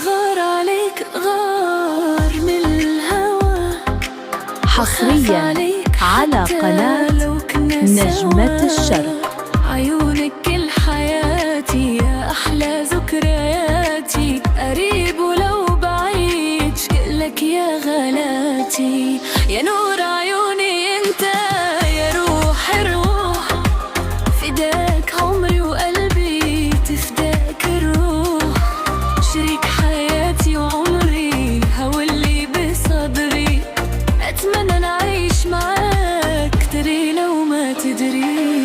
غار عليك غار من الهوى حصرياً على قناة نجمة الشرق. عيونك كل حياتي يا أحلى ذكرياتي، قريب ولو بعيد شكلك يا غلاتي، يا نور عيوني انت يا روح الروح، فداك عمري وقلبي تفداك الروح، شريك حياتي وعمري هولي بصدري، أتمنى نعيش معاك تدري لو ما تدري.